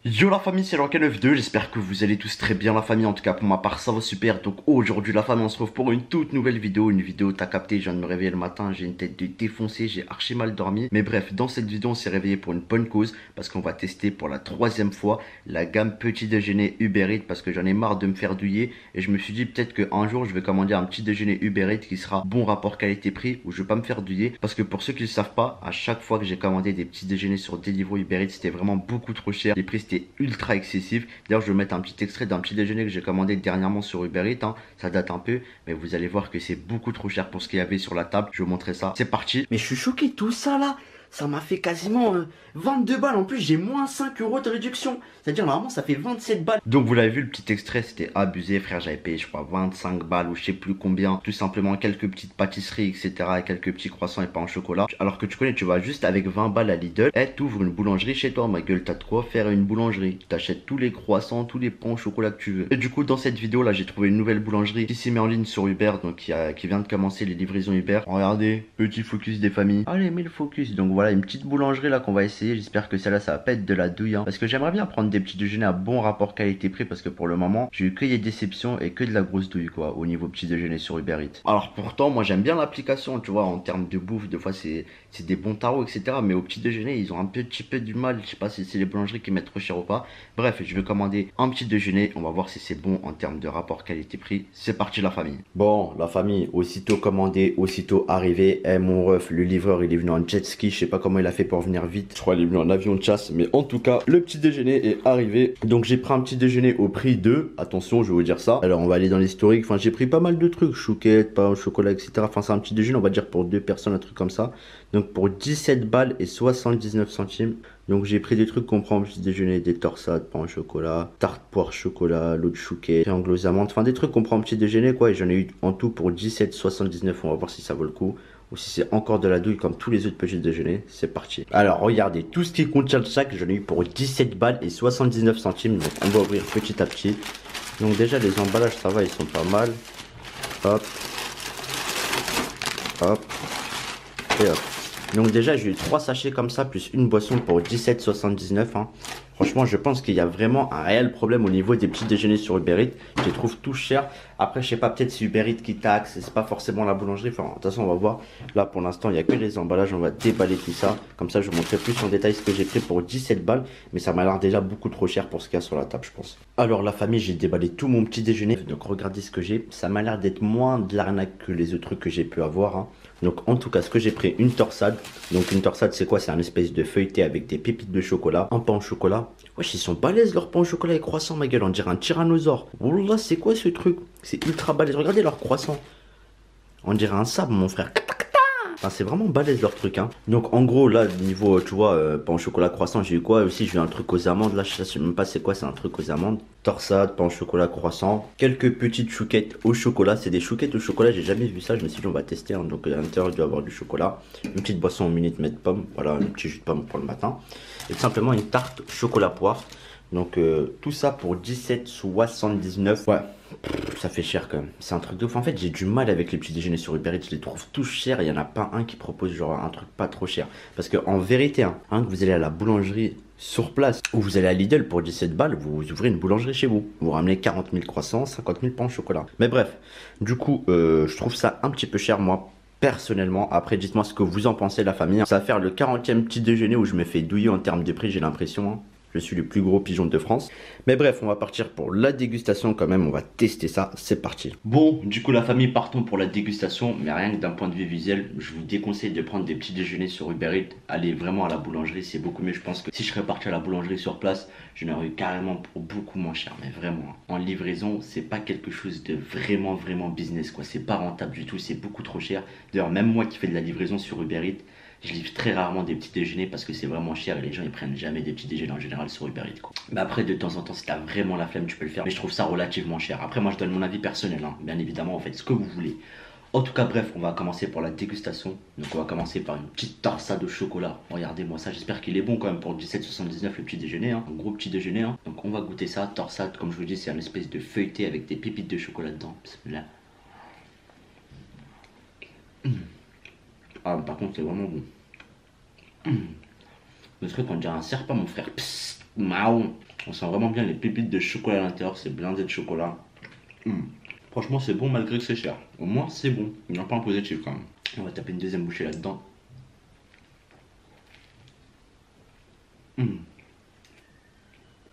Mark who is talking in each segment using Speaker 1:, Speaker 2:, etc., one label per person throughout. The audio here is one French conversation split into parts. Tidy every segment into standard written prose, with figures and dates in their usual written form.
Speaker 1: Yo la famille, c'est Lorca92, j'espère que vous allez tous très bien la famille, en tout cas pour ma part ça va super. Donc aujourd'hui la famille on se retrouve pour une toute nouvelle vidéo, t'as capté, je viens de me réveiller le matin, j'ai une tête de défoncé, j'ai archi mal dormi. Mais bref, dans cette vidéo on s'est réveillé pour une bonne cause, parce qu'on va tester pour la troisième fois la gamme petit déjeuner Uber Eats, parce que j'en ai marre de me faire douiller. Et je me suis dit peut-être qu'un jour je vais commander un petit déjeuner Uber Eats qui sera bon rapport qualité-prix, où je vais pas me faire douiller. Parce que pour ceux qui ne le savent pas, à chaque fois que j'ai commandé des petits déjeuners sur Deliveroo Uber Eats, c'était vraiment beaucoup trop cher, les prix c'était ultra excessif. D'ailleurs, je vais mettre un petit extrait d'un petit déjeuner que j'ai commandé dernièrement sur Uber Eats, hein. Ça date un peu, mais vous allez voir que c'est beaucoup trop cher pour ce qu'il y avait sur la table. Je vais vous montrer ça. C'est parti.
Speaker 2: Mais je suis choqué, tout ça là, ça m'a fait quasiment 22 balles. En plus, j'ai moins 5 euros de réduction. C'est-à-dire, normalement, ça fait 27 balles.
Speaker 1: Donc vous l'avez vu, le petit extrait, c'était abusé, frère. J'avais payé, je crois, 25 balles ou je sais plus combien. Tout simplement quelques petites pâtisseries, etc. Et quelques petits croissants et pain au chocolat. Alors que tu connais, tu vas juste avec 20 balles à Lidl. Et t'ouvres une boulangerie chez toi, ma gueule. T'as de quoi faire une boulangerie. T'achètes tous les croissants, tous les pains au chocolat que tu veux. Et du coup, dans cette vidéo là, j'ai trouvé une nouvelle boulangerie qui s'y met en ligne sur Uber. Donc qui vient de commencer les livraisons Uber. Regardez, petit focus des familles. Allez, mets le focus. Donc voilà, une petite boulangerie là qu'on va essayer. J'espère que celle-là, ça va pas être de la douille, hein. Parce que j'aimerais bien prendre des petits déjeuners à bon rapport qualité-prix, parce que pour le moment, j'ai eu que des déceptions et que de la grosse douille, quoi, au niveau petit déjeuner sur Uber Eats. Alors pourtant, moi j'aime bien l'application, tu vois, en termes de bouffe, des fois c'est des bons tarots, etc. Mais au petit déjeuner, ils ont un petit peu du mal. Je sais pas si c'est les boulangeries qui mettent trop cher ou pas. Bref, je vais commander un petit déjeuner. On va voir si c'est bon en termes de rapport qualité-prix. C'est parti, la famille. Bon, la famille, aussitôt commandé, aussitôt arrivé. Eh, mon ref, le livreur, il est venu en jet ski. Je sais pas comment il a fait pour venir vite. Je crois qu'il est venu en avion de chasse. Mais en tout cas, le petit déjeuner est arrivé. Donc j'ai pris un petit déjeuner au prix de, attention, je vais vous dire ça. Alors on va aller dans l'historique. Enfin, j'ai pris pas mal de trucs, chouquettes, pain au chocolat, etc. Enfin, c'est un petit déjeuner, on va dire pour deux personnes, un truc comme ça. Donc pour 17 balles et 79 centimes. Donc j'ai pris des trucs qu'on prend au petit déjeuner, des torsades, pain au chocolat, tarte poire chocolat, l'eau de chouquet, triangle aux amandes. Enfin des trucs qu'on prend au petit déjeuner, quoi. Et j'en ai eu en tout pour 17,79. On va voir si ça vaut le coup ou si c'est encore de la douille comme tous les autres petits déjeuners. C'est parti. Alors regardez, tout ce qui contient le sac, j'en ai eu pour 17 balles et 79 centimes. Donc on va ouvrir petit à petit. Donc déjà les emballages, ça va, ils sont pas mal. Hop. Hop. Et hop. Donc déjà j'ai eu 3 sachets comme ça plus une boisson pour 17,79, hein. Franchement, je pense qu'il y a vraiment un réel problème au niveau des petits déjeuners sur Uber Eats. Je les trouve tous chers. Après, je sais pas, peut-être c'est Uber Eats qui taxe, c'est pas forcément la boulangerie. Enfin, de toute façon, on va voir. Là, pour l'instant, il n'y a que les emballages. On va déballer tout ça. Comme ça, je vous montrerai plus en détail ce que j'ai pris pour 17 balles. Mais ça m'a l'air déjà beaucoup trop cher pour ce qu'il y a sur la table, je pense. Alors, la famille, j'ai déballé tout mon petit déjeuner. Donc, regardez ce que j'ai. Ça m'a l'air d'être moins de l'arnaque que les autres trucs que j'ai pu avoir, hein. Donc, en tout cas, ce que j'ai pris, une torsade. Donc, une torsade, c'est quoi? C'est un espèce de feuilleté avec des pépites de chocolat, un pain au chocolat. Wesh, ils sont balèzes leur pain au chocolat et croissant, ma gueule. On dirait un tyrannosaure. Wallah, c'est quoi ce truc? C'est ultra balèze. Regardez leur croissant. On dirait un sabre, mon frère. Enfin, c'est vraiment balèze leur truc, hein. Donc en gros là niveau tu vois pain au chocolat croissant, j'ai eu quoi aussi? J'ai eu un truc aux amandes. Là je sais même pas c'est quoi, c'est un truc aux amandes. Torsade, pain au chocolat croissant, quelques petites chouquettes au chocolat. C'est des chouquettes au chocolat, j'ai jamais vu ça. Je me suis dit on va tester, hein. Donc à l'intérieur il doit y avoir du chocolat. Une petite boisson au minute de pomme. Voilà, un petit jus de pomme pour le matin. Et tout simplement une tarte chocolat poire. Donc tout ça pour 17,79. Ouais, ça fait cher quand même. C'est un truc de ouf. En fait, j'ai du mal avec les petits déjeuners sur Uber Eats. Je les trouve tous chers. Il n'y en a pas un qui propose genre un truc pas trop cher. Parce que en vérité, hein, que vous allez à la boulangerie sur place ou vous allez à Lidl pour 17 balles, vous ouvrez une boulangerie chez vous. Vous ramenez 40 000 croissants, 50 000 pains au chocolat. Mais bref, du coup, je trouve ça un petit peu cher moi. Personnellement, après dites-moi ce que vous en pensez la famille. Ça va faire le 40e petit déjeuner où je me fais douiller en termes de prix, j'ai l'impression, hein. Je suis le plus gros pigeon de France. Mais bref, on va partir pour la dégustation quand même. On va tester ça. C'est parti. Bon, du coup, la famille, partons pour la dégustation. Mais rien que d'un point de vue visuel, je vous déconseille de prendre des petits déjeuners sur Uber Eats. Allez vraiment à la boulangerie, c'est beaucoup mieux. Je pense que si je serais parti à la boulangerie sur place, je n'aurais eu carrément pour beaucoup moins cher. Mais vraiment, en livraison, c'est pas quelque chose de vraiment business, quoi. C'est pas rentable du tout. C'est beaucoup trop cher. D'ailleurs, même moi qui fais de la livraison sur Uber Eats, je livre très rarement des petits déjeuners parce que c'est vraiment cher et les gens ils prennent jamais des petits déjeuners en général sur Uber Eats, quoi. Mais après de temps en temps si t'as vraiment la flemme tu peux le faire, mais je trouve ça relativement cher. Après moi je donne mon avis personnel, hein. Bien évidemment, en fait ce que vous voulez. En tout cas bref, on va commencer pour la dégustation. Donc on va commencer par une petite torsade au chocolat. Regardez-moi ça, j'espère qu'il est bon quand même pour 17,79 le petit déjeuner, hein. Un gros petit déjeuner, hein. Donc on va goûter ça. Torsade, comme je vous dis, c'est une espèce de feuilleté avec des pépites de chocolat dedans. Bismillah. Ah par contre c'est vraiment bon. Le truc on dirait un serpent mon frère. Psst, maou. On sent vraiment bien les pépites de chocolat à l'intérieur, c'est blindé de chocolat. Franchement, c'est bon malgré que c'est cher. Au moins, c'est bon. Il n'y a pas un positif quand même. On va taper une deuxième bouchée là-dedans.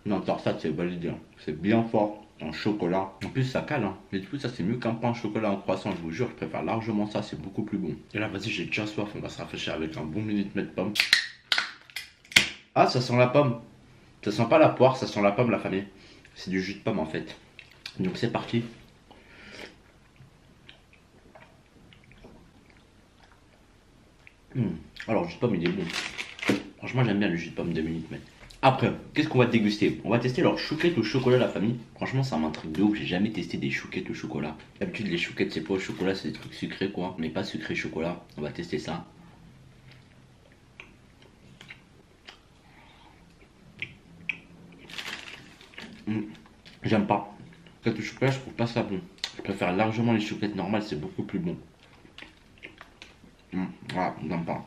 Speaker 1: Non, torsade, c'est validé. C'est bien fort en chocolat. En plus, ça cale. Mais du coup, ça, c'est mieux qu'un pain au chocolat en croissant. Je vous jure, je préfère largement ça. C'est beaucoup plus bon. Et là, vas-y, j'ai déjà soif. On va se rafraîchir avec un bon minute de pomme. Ah, ça sent la pomme. Ça sent pas la poire, ça sent la pomme, la famille. C'est du jus de pomme, en fait. Donc, c'est parti. Alors, le jus de pomme, il est bon. Franchement, j'aime bien le jus de pomme de Minute Maid. Après, qu'est-ce qu'on va déguster? On va tester leur chouquette au chocolat, la famille. Franchement, ça m'intrigue de ouf. J'ai jamais testé des chouquettes au chocolat. D'habitude, les chouquettes, c'est pas au chocolat, c'est des trucs sucrés, quoi. Mais pas sucré chocolat. On va tester ça. J'aime pas. Chouquette au chocolat, je trouve pas ça bon. Je préfère largement les chouquettes normales, c'est beaucoup plus bon. Voilà, j'aime pas.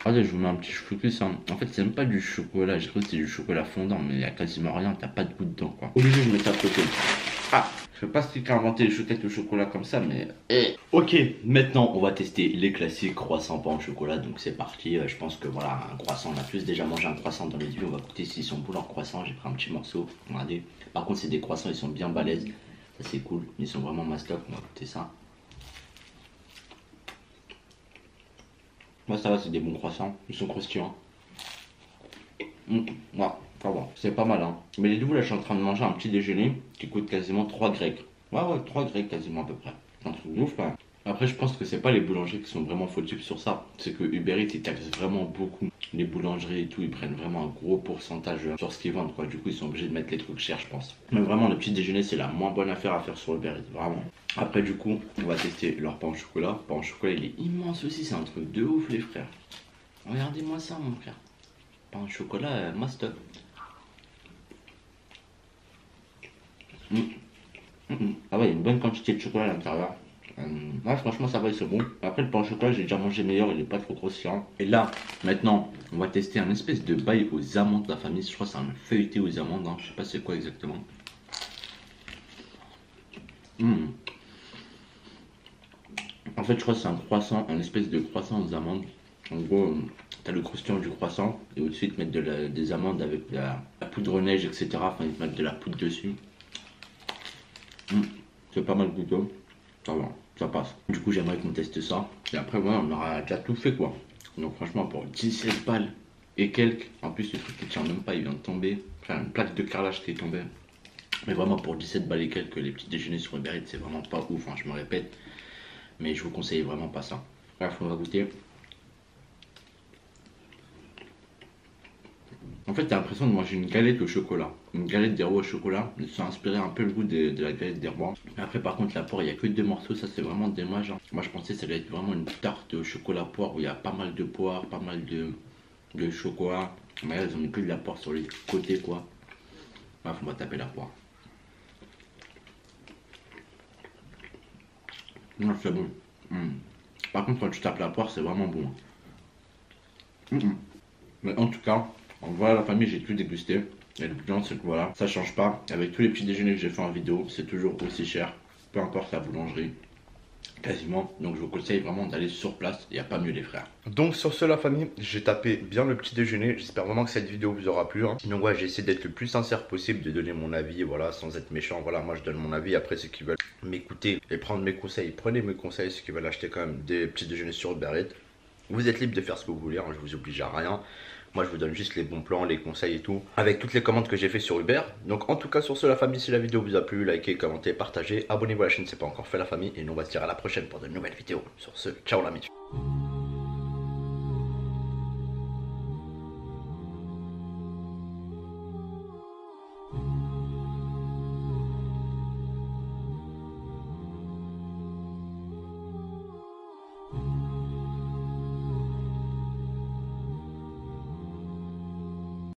Speaker 1: Allez, je vous mets un petit focus. En fait, c'est même pas du chocolat. J'ai cru que c'est du chocolat fondant, mais il y a quasiment rien. T'as pas de goût dedans, quoi. Obligé, je mets ça de côté. Ah, je sais pas ce qui a inventé les chouquettes au chocolat comme ça, mais. Ok, maintenant, on va tester les classiques croissants pain au chocolat. Donc, c'est parti. Je pense que voilà, un croissant. On a tous déjà mangé un croissant dans les vies. On va goûter s'ils sont bons leurs croissants. J'ai pris un petit morceau. Regardez. Par contre, c'est des croissants, ils sont bien balèzes. Ça, c'est cool. Ils sont vraiment mastoc. On va goûter ça. Moi ça va, c'est des bons croissants, ils sont croustillants. Ouais, ça va, c'est pas mal Mais les deux, là je suis en train de manger un petit déjeuner qui coûte quasiment 3 grecs. Ouais, 3 grecs quasiment à peu près. Un truc de ouf quand même. Après je pense que c'est pas les boulangeries qui sont vraiment fautifs sur ça. C'est que Uber Eats ils taxent vraiment beaucoup. Les boulangeries et tout, ils prennent vraiment un gros pourcentage sur ce qu'ils vendent quoi. Du coup ils sont obligés de mettre les trucs chers je pense. Mais vraiment le petit déjeuner c'est la moins bonne affaire à faire sur Uber Eats, vraiment. Après du coup on va tester leur pain au chocolat. Le pain au chocolat il est immense aussi, c'est un truc de ouf les frères. Regardez-moi ça mon frère. Pain au chocolat master. Ah ouais, il y a une bonne quantité de chocolat à l'intérieur. Ouais, franchement, ça va, c'est bon. Après, le pain au chocolat, j'ai déjà mangé meilleur, il est pas trop croustillant. Et là, maintenant, on va tester un espèce de bail aux amandes de la famille. Je crois que c'est un feuilleté aux amandes, je sais pas c'est quoi exactement. En fait, je crois que c'est un croissant, un espèce de croissant aux amandes. En gros, t'as le croustillant du croissant et au-dessus, ils te mettent des amandes avec la poudre neige, etc. Enfin, ils te mettent de la poudre dessus. C'est pas mal goûteux. Ça va, ça passe. Du coup, j'aimerais qu'on teste ça. Et après, voilà, on aura déjà tout fait quoi. Donc, franchement, pour 17 balles et quelques, en plus, le truc qui tient même pas, il vient de tomber. Enfin, une plaque de carrelage qui est tombée. Mais vraiment, pour 17 balles et quelques, les petits déjeuners sur Uber Eats, c'est vraiment pas ouf, je me répète. Mais je vous conseille vraiment pas ça. Bref, on va goûter. En fait, t'as l'impression de manger une galette au chocolat. Une galette des rois au chocolat. Ils sont inspirés un peu le goût de la galette des rois. Mais après, par contre, la poire, il n'y a que 2 morceaux. Ça, c'est vraiment dommage. Moi, je pensais que ça allait être vraiment une tarte au chocolat poire où il y a pas mal de poire, pas mal de chocolat. Mais là, ils ont mis que de la poire sur les côtés, quoi. Bref, on va taper la poire. Non, c'est bon. Par contre, quand tu tapes la poire, c'est vraiment bon. Mais en tout cas, voilà la famille, j'ai tout dégusté. Et le bilan, c'est que voilà, ça change pas. Avec tous les petits déjeuners que j'ai fait en vidéo, c'est toujours aussi cher. Peu importe la boulangerie. Quasiment. Donc je vous conseille vraiment d'aller sur place. Il n'y a pas mieux les frères.
Speaker 3: Donc sur ce la famille, j'ai tapé bien le petit déjeuner. J'espère vraiment que cette vidéo vous aura plu. Donc ouais, j'ai essayé d'être le plus sincère possible, de donner mon avis, voilà, sans être méchant. Voilà, moi je donne mon avis. Après ceux qui veulent m'écouter et prendre mes conseils, prenez mes conseils. Ceux qui veulent acheter quand même des petits déjeuners sur Uber Eats, vous êtes libre de faire ce que vous voulez, je vous oblige à rien. Moi je vous donne juste les bons plans, les conseils et tout, avec toutes les commandes que j'ai fait sur Uber. Donc en tout cas sur ce la famille, si la vidéo vous a plu, likez, commentez, partagez, abonnez-vous à la chaîne si ce n'est pas encore fait la famille. Et nous on va se dire à la prochaine pour de nouvelles vidéos. Sur ce, ciao la famille.